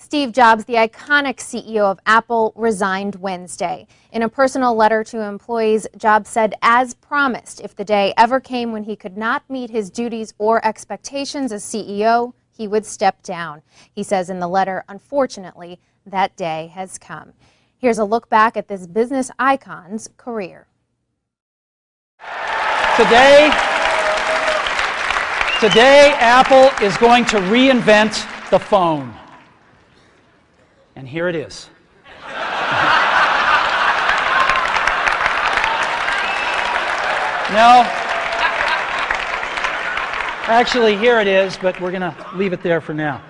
Steve Jobs, the iconic CEO of Apple, resigned Wednesday. In a personal letter to employees, Jobs said, as promised, if the day ever came when he could not meet his duties or expectations as CEO, he would step down. He says in the letter, unfortunately, that day has come. Here's a look back at this business icon's career. Today, Apple is going to reinvent the phone. And here it is. No. Actually, here it is, but we're going to leave it there for now.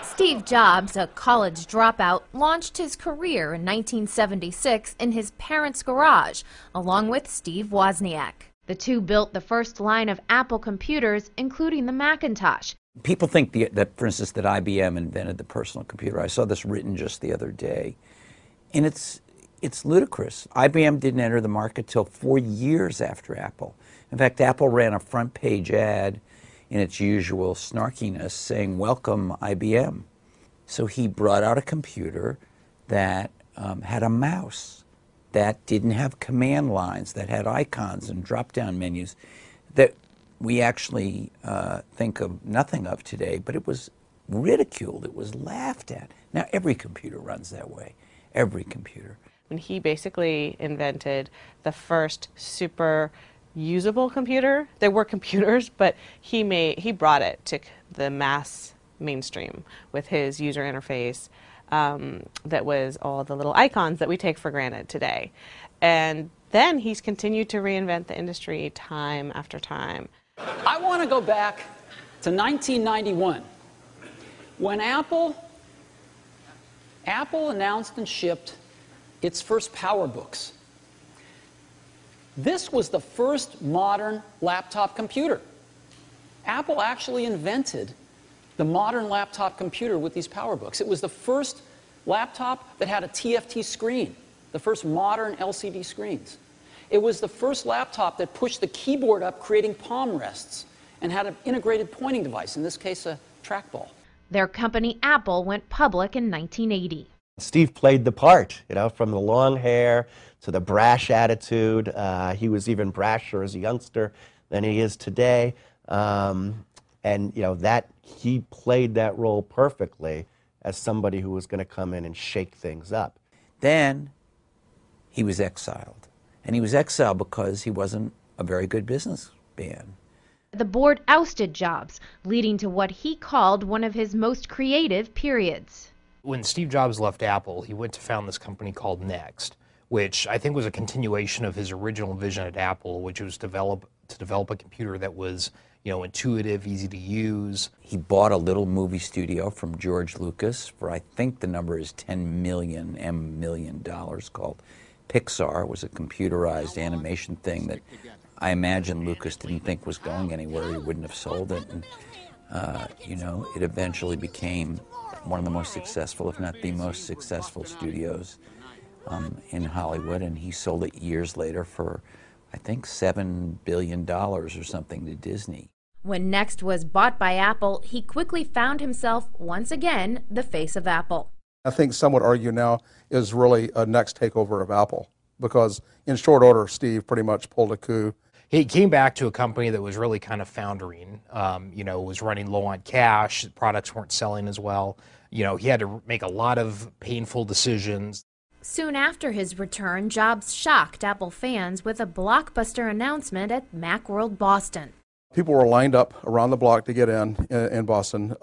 Steve Jobs, a college dropout, launched his career in 1976 in his parents' garage, along with Steve Wozniak. The two built the first line of Apple computers, including the Macintosh. People think that, for instance, that IBM invented the personal computer. I saw this written just the other day, and it's ludicrous. IBM didn't enter the market till 4 years after Apple. In fact, Apple ran a front-page ad in its usual snarkiness saying, "Welcome, IBM." So he brought out a computer that had a mouse, that didn't have command lines, that had icons and drop-down menus, that we actually think of nothing of today, but it was ridiculed, it was laughed at. Now every computer runs that way, every computer. When he basically invented the first super usable computer. There were computers, but he brought it to the mass mainstream with his user interface that was all the little icons that we take for granted today. And then he's continued to reinvent the industry time after time. I want to go back to 1991 when Apple announced and shipped its first PowerBooks. This was the first modern laptop computer. Apple actually invented the modern laptop computer with these PowerBooks. It was the first laptop that had a TFT screen, the first modern LCD screens. It was the first laptop that pushed the keyboard up, creating palm rests, and had an integrated pointing device, in this case a trackball. Their company, Apple, went public in 1980. Steve played the part, from the long hair to the brash attitude. He was even brasher as a youngster than he is today. And that he played that role perfectly as somebody who was going to come in and shake things up. Then he was exiled. And he was exiled because he wasn't a very good businessman. The board ousted Jobs, leading to what he called one of his most creative periods. When Steve Jobs left Apple, he went to found this company called Next, which I think was a continuation of his original vision at Apple, which was to develop a computer that was, intuitive, easy to use. He bought a little movie studio from George Lucas for, I think the number is $10 million called Pixar. It was a computerized animation thing that I imagine Lucas didn't think was going anywhere. He wouldn't have sold it. And, it eventually became one of the most successful, if not the most successful studios in Hollywood, and he sold it years later for, I think, $7 billion or something to Disney. When Next was bought by Apple, he quickly found himself, once again, the face of Apple. I think some would argue now is really a Next takeover of Apple, because in short order, Steve pretty much pulled a coup. He came back to a company that was really kind of foundering, was running low on cash, products weren't selling as well. He had to make a lot of painful decisions. Soon after his return, Jobs shocked Apple fans with a blockbuster announcement at Macworld Boston. People were lined up around the block to get in Boston,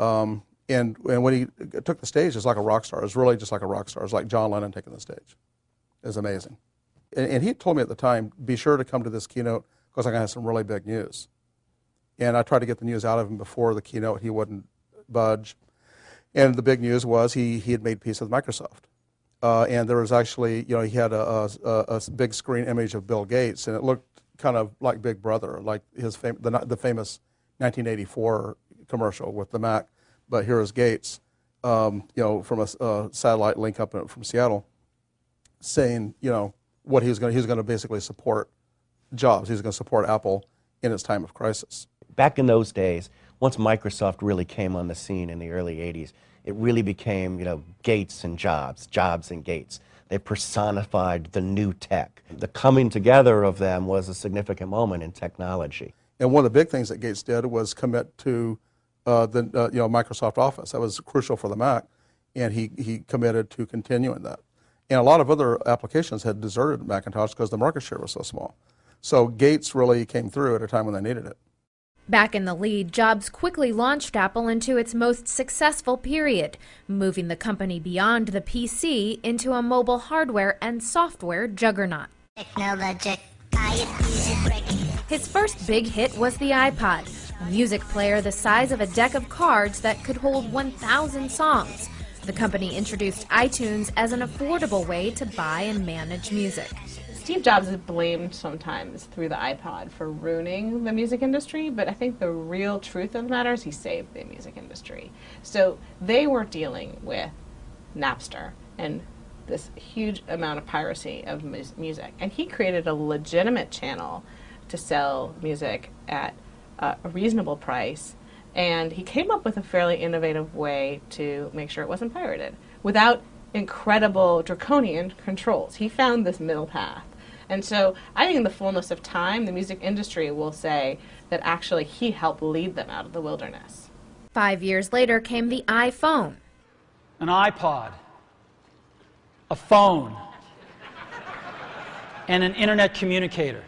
and when he took the stage, it was like a rock star. It was really just like a rock star. It was like John Lennon taking the stage. It was amazing. And he told me at the time, be sure to come to this keynote because I'm going to have some really big news. And I tried to get the news out of him before the keynote. He wouldn't budge. And the big news was he had made peace with Microsoft. And there was actually, he had a big screen image of Bill Gates, and it looked kind of like Big Brother, like the famous 1984 commercial with the Mac. But here is Gates, from a satellite link up from Seattle, saying, what he was going to basically support Jobs. He was going to support Apple in its time of crisis. Back in those days, once Microsoft really came on the scene in the early 80s, it really became, you know, Gates and Jobs, Jobs and Gates. They personified the new tech. The coming together of them was a significant moment in technology. And one of the big things that Gates did was commit to Microsoft Office. That was crucial for the Mac, and he committed to continuing that. And a lot of other applications had deserted Macintosh because the market share was so small. So Gates really came through at a time when they needed it. Back in the lead, Jobs quickly launched Apple into its most successful period, moving the company beyond the PC into a mobile hardware and software juggernaut. His first big hit was the iPod, a music player the size of a deck of cards that could hold 1,000 songs. The company introduced iTunes as an affordable way to buy and manage music. Steve Jobs is blamed sometimes through the iPod for ruining the music industry, but I think the real truth of the matter is he saved the music industry. So they were dealing with Napster and this huge amount of piracy of music, and he created a legitimate channel to sell music at a reasonable price, and he came up with a fairly innovative way to make sure it wasn't pirated without incredible draconian controls. He found this middle path. And so I think in the fullness of time, the music industry will say that actually he helped lead them out of the wilderness. 5 years later came the iPhone. An iPod, a phone, and an internet communicator.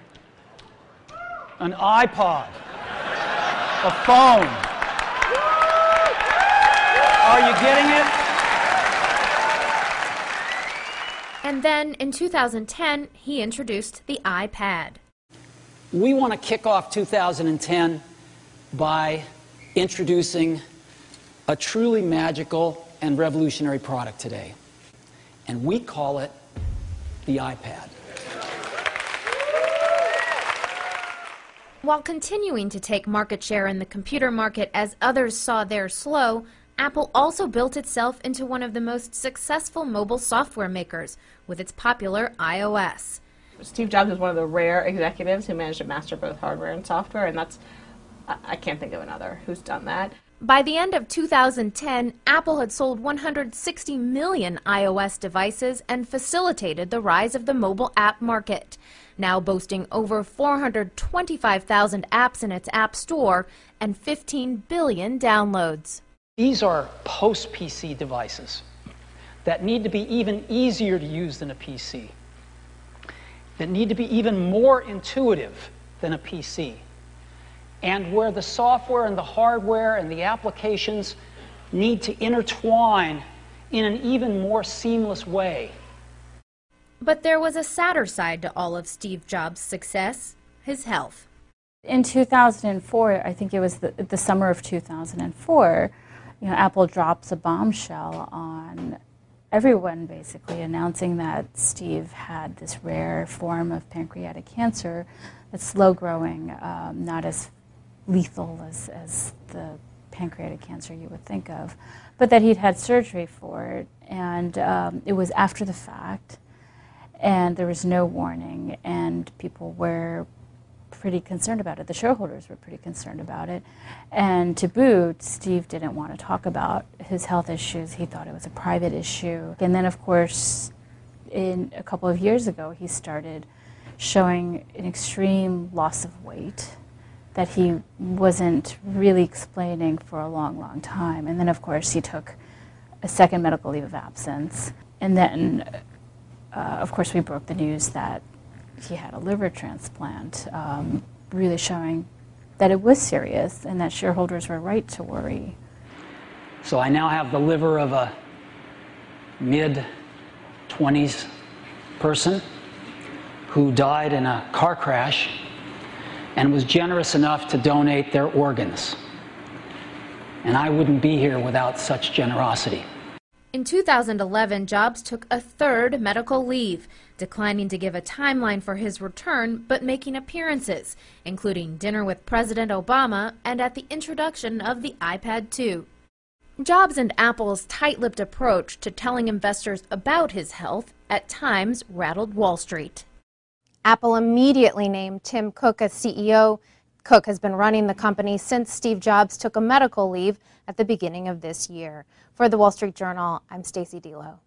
An iPod, a phone. Are you getting it? And then, in 2010, he introduced the iPad. We want to kick off 2010 by introducing a truly magical and revolutionary product today. And we call it the iPad. While continuing to take market share in the computer market as others saw theirs slow, Apple also built itself into one of the most successful mobile software makers with its popular iOS. Steve Jobs is one of the rare executives who managed to master both hardware and software, and I can't think of another who's done that. By the end of 2010, Apple had sold 160 million iOS devices and facilitated the rise of the mobile app market, now boasting over 425,000 apps in its App Store and 15 billion downloads. These are post-PC devices that need to be even easier to use than a PC, that need to be even more intuitive than a PC, and where the software and the hardware and the applications need to intertwine in an even more seamless way. But there was a sadder side to all of Steve Jobs' success: his health. In 2004, I think it was the summer of 2004, Apple drops a bombshell on everyone, basically, announcing that Steve had this rare form of pancreatic cancer that's slow-growing, not as lethal as the pancreatic cancer you would think of, but that he'd had surgery for it, and it was after the fact, and there was no warning, and people were pretty concerned about it. The shareholders were pretty concerned about it. And to boot, Steve didn't want to talk about his health issues. He thought it was a private issue. And then, of course, a couple of years ago, he started showing an extreme loss of weight that he wasn't really explaining for a long, long time. And then, of course, he took a second medical leave of absence. And then, of course, we broke the news that he had a liver transplant, really showing that it was serious and that shareholders were right to worry. So I now have the liver of a mid-20s person who died in a car crash and was generous enough to donate their organs. And I wouldn't be here without such generosity. In 2011, Jobs took a third medical leave, declining to give a timeline for his return, but making appearances, including dinner with President Obama and at the introduction of the iPad 2. Jobs and Apple's tight-lipped approach to telling investors about his health at times rattled Wall Street. Apple immediately named Tim Cook as CEO, Cook has been running the company since Steve Jobs took a medical leave at the beginning of this year. For the Wall Street Journal, I'm Stacey Delo.